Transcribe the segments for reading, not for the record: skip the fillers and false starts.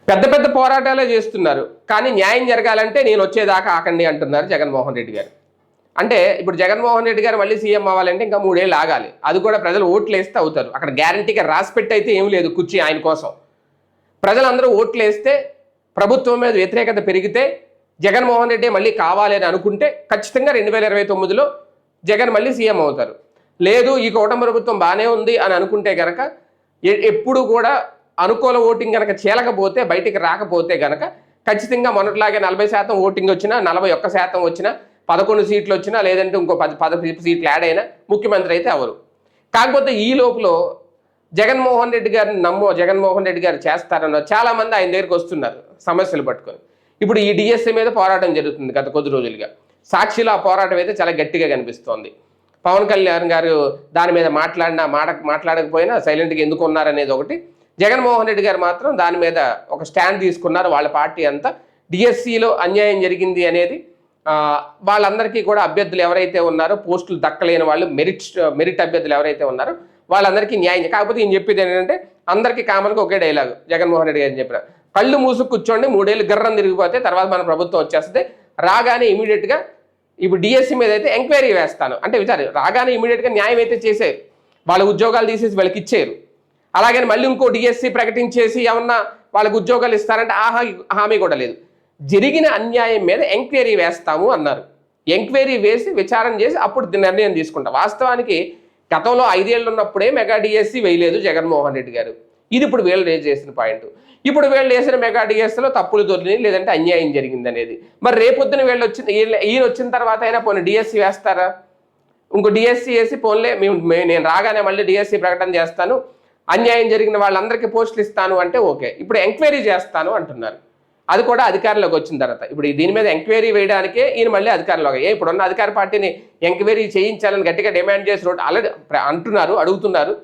పెద్ద పెద్ద పోరాటాలే చేస్తున్నారు, కానీ న్యాయం జరగాలంటే నేను వచ్చేదాకా ఆకండి అంటున్నారు జగన్మోహన్ రెడ్డి గారు. అంటే ఇప్పుడు జగన్మోహన్ రెడ్డి గారు మళ్ళీ సీఎం అవ్వాలంటే ఇంకా 3 ఏళ్ళు ఆగాలి. అది కూడా ప్రజలు ఓట్లు వేస్తే అవుతారు. అక్కడ గ్యారంటీగా రాసిపెట్టి అయితే ఏం లేదు కుర్చీ ఆయన కోసం. ప్రజలందరూ ఓట్లు వేస్తే, ప్రభుత్వం మీద వ్యతిరేకత పెరిగితే, జగన్మోహన్ రెడ్డి మళ్ళీ కావాలి అని అనుకుంటే ఖచ్చితంగా 2029లో జగన్ మళ్ళీ సీఎం అవుతారు. లేదు ఈ కూటమి ప్రభుత్వం బాగానే ఉంది అని అనుకుంటే కనుక, ఎప్పుడు కూడా అనుకూల ఓటింగ్ కనుక చేయలేకపోతే, బయటికి రాకపోతే కనుక ఖచ్చితంగా మొన్నట్లాగే 40% ఓటింగ్ వచ్చినా, 41% వచ్చినా, 11 సీట్లు వచ్చినా, లేదంటే ఇంకో 10 సీట్లు యాడ్ అయినా ముఖ్యమంత్రి అయితే అవరు. కాకపోతే ఈ లోపల జగన్మోహన్ రెడ్డి గారిని జగన్మోహన్ రెడ్డి గారు చేస్తారన్న చాలా మంది ఆయన దగ్గరికి వస్తున్నారు సమస్యలు పట్టుకొని. ఇప్పుడు ఈ డిఎస్సీ మీద పోరాటం జరుగుతుంది గత కొద్ది రోజులుగా. సాక్షిలో ఆ పోరాటం అయితే చాలా గట్టిగా కనిపిస్తోంది. పవన్ కళ్యాణ్ గారు దాని మీద మాట్లాడకపోయినా సైలెంట్గా ఎందుకు ఉన్నారనేది ఒకటి. జగన్మోహన్ రెడ్డి గారు మాత్రం దాని మీద ఒక స్టాండ్ తీసుకున్నారు. వాళ్ళ పార్టీ అంతా డిఎస్సిలో అన్యాయం జరిగింది అనేది, వాళ్ళందరికీ కూడా అభ్యర్థులు ఎవరైతే ఉన్నారో, పోస్టులు దక్కలేని వాళ్ళు, మెరిట్ అభ్యర్థులు ఎవరైతే ఉన్నారో వాళ్ళందరికీ న్యాయం. కాకపోతే ఈయన చెప్పేది ఏంటంటే అందరికీ కామన్గా ఒకే డైలాగు జగన్మోహన్ రెడ్డి గారు చెప్పిన, కళ్ళు మూసుకు కూర్చోండి, 3 ఏళ్ళు గర్రం తిరిగిపోతే తర్వాత మన ప్రభుత్వం వచ్చేస్తే రాగానే ఇమీడియట్గా ఇప్పుడు డిఎస్సి మీద అయితే ఎంక్వైరీ వేస్తాను అంటే రాగానే ఇమీడియట్గా న్యాయం అయితే చేసేరు, వాళ్ళ ఉద్యోగాలు తీసేసి వాళ్ళకి ఇచ్చేరు. అలాగని మళ్ళీ ఇంకో డిఎస్సి ప్రకటించేసి ఏమన్నా వాళ్ళకి ఉద్యోగాలు ఇస్తారంటే హామీ కూడా లేదు. జరిగిన అన్యాయం మీద ఎంక్వైరీ వేస్తాము అన్నారు. ఎంక్వైరీ వేసి విచారణ చేసి అప్పుడు నిర్ణయం తీసుకుంటాం. వాస్తవానికి గతంలో 5 ఏళ్ళు ఉన్నప్పుడే మెగా డిఎస్సి వేయలేదు జగన్మోహన్ రెడ్డి గారు. ఇది ఇప్పుడు వీళ్ళు రేజ్ చేసిన పాయింట్. ఇప్పుడు వీళ్ళు వేసిన మెగా డిఎస్సిలో తప్పులు దొరికినాయి, లేదంటే అన్యాయం జరిగింది అనేది. మరి రేపొద్దున ఈయన వచ్చిన తర్వాత అయినా పోనీ డిఎస్సి వేస్తారా? ఇంకో డిఎస్సి వేసి పోన్లే నేను రాగానే మళ్ళీ డిఎస్సి ప్రకటన చేస్తాను, అన్యాయం జరిగిన వాళ్ళందరికీ పోస్టులు ఇస్తాను అంటే ఓకే. ఇప్పుడు ఎంక్వైరీ చేస్తాను అంటున్నారు. అది కూడా అధికారంలోకి వచ్చిన తర్వాత. ఇప్పుడు దీని మీద ఎంక్వైరీ వేయడానికే ఈయన మళ్ళీ అధికారంలోకి, ఇప్పుడున్న అధికార పార్టీని ఎంక్వైరీ చేయించాలని గట్టిగా డిమాండ్ చేసి ఆల్రెడీ అడుగుతున్నారు.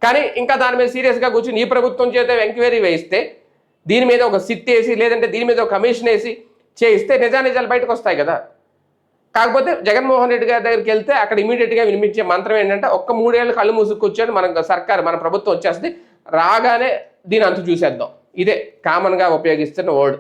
కానీ ఇంకా దాని మీద సీరియస్గా కూర్చొని ఈ ప్రభుత్వం చేత ఎంక్వైరీ వేయిస్తే, దీని మీద ఒక సిట్ వేసి, లేదంటే దీని మీద ఒక కమిషన్ వేసి చేయిస్తే నిజాలు బయటకు వస్తాయి కదా. కాకపోతే జగన్మోహన్ రెడ్డి గారి దగ్గరికి వెళ్తే అక్కడ ఇమీడియట్గా వినిపించే మంత్రం ఏంటంటే, ఒక్క 3 ఏళ్ళు కళ్ళు మూసుకు కూర్చొని మన ప్రభుత్వం వచ్చేస్తుంది, రాగానే దీని అంతు చూసేద్దాం. ఇదే కామన్గా ఉపయోగిస్తున్న వర్డ్.